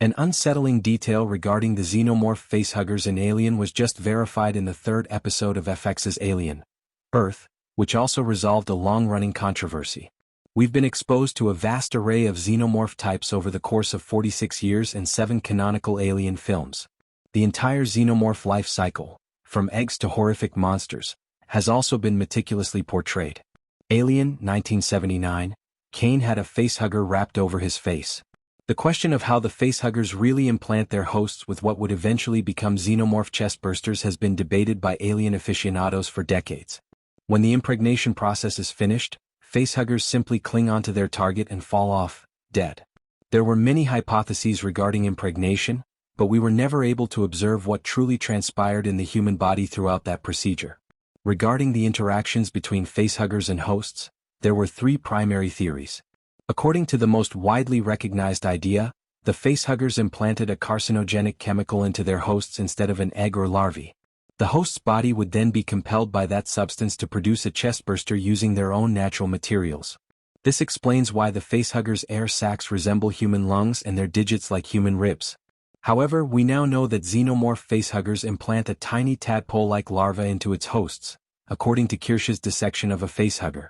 An unsettling detail regarding the xenomorph facehuggers in Alien was just verified in the third episode of FX's Alien, Earth, which also resolved a long-running controversy. We've been exposed to a vast array of xenomorph types over the course of 46 years and 7 canonical Alien films. The entire xenomorph life cycle, from eggs to horrific monsters, has also been meticulously portrayed. Alien, 1979, Kane had a facehugger wrapped over his face. The question of how the facehuggers really implant their hosts with what would eventually become xenomorph chestbursters has been debated by alien aficionados for decades. When the impregnation process is finished, facehuggers simply cling onto their target and fall off, dead. There were many hypotheses regarding impregnation, but we were never able to observe what truly transpired in the human body throughout that procedure. Regarding the interactions between facehuggers and hosts, there were 3 primary theories. According to the most widely recognized idea, the facehuggers implanted a carcinogenic chemical into their hosts instead of an egg or larvae. The host's body would then be compelled by that substance to produce a chestburster using their own natural materials. This explains why the facehuggers' air sacs resemble human lungs and their digits like human ribs. However, we now know that xenomorph facehuggers implant a tiny tadpole-like larva into its hosts, according to Kirsch's dissection of a facehugger.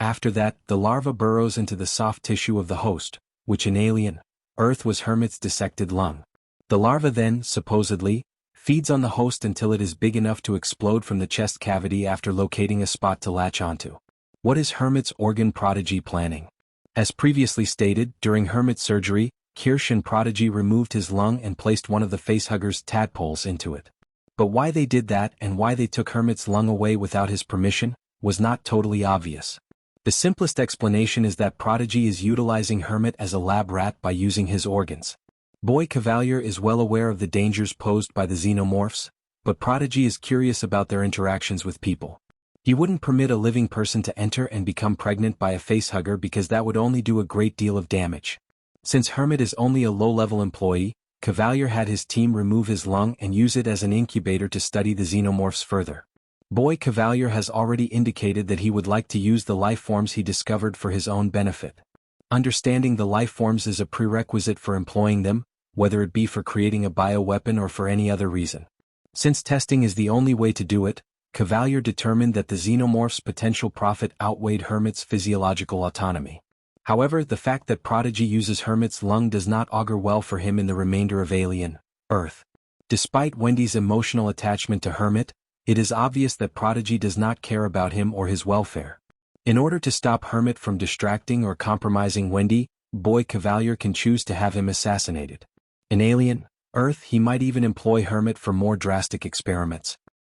After that, the larva burrows into the soft tissue of the host, which in Alien, Earth was Hermit's dissected lung. The larva then, supposedly, feeds on the host until it is big enough to explode from the chest cavity after locating a spot to latch onto. What is Hermit's organ prodigy planning? As previously stated, during Hermit's surgery, Kirsh and Prodigy removed his lung and placed one of the facehuggers' tadpoles into it. But why they did that and why they took Hermit's lung away without his permission, was not totally obvious. The simplest explanation is that Prodigy is utilizing Hermit as a lab rat by using his organs. Boy Kavalier is well aware of the dangers posed by the xenomorphs, but Prodigy is curious about their interactions with people. He wouldn't permit a living person to enter and become pregnant by a facehugger because that would only do a great deal of damage. Since Hermit is only a low-level employee, Kavalier had his team remove his lung and use it as an incubator to study the xenomorphs further. Boy Kavalier has already indicated that he would like to use the life forms he discovered for his own benefit. Understanding the life forms is a prerequisite for employing them, whether it be for creating a bioweapon or for any other reason. Since testing is the only way to do it, Kavalier determined that the xenomorph's potential profit outweighed Hermit's physiological autonomy. However, the fact that Prodigy uses Hermit's lung does not augur well for him in the remainder of Alien, Earth. Despite Wendy's emotional attachment to Hermit, it is obvious that Prodigy does not care about him or his welfare. In order to stop Hermit from distracting or compromising Wendy, Boy Kavalier can choose to have him assassinated. In Alien, Earth, he might even employ Hermit for more drastic experiments.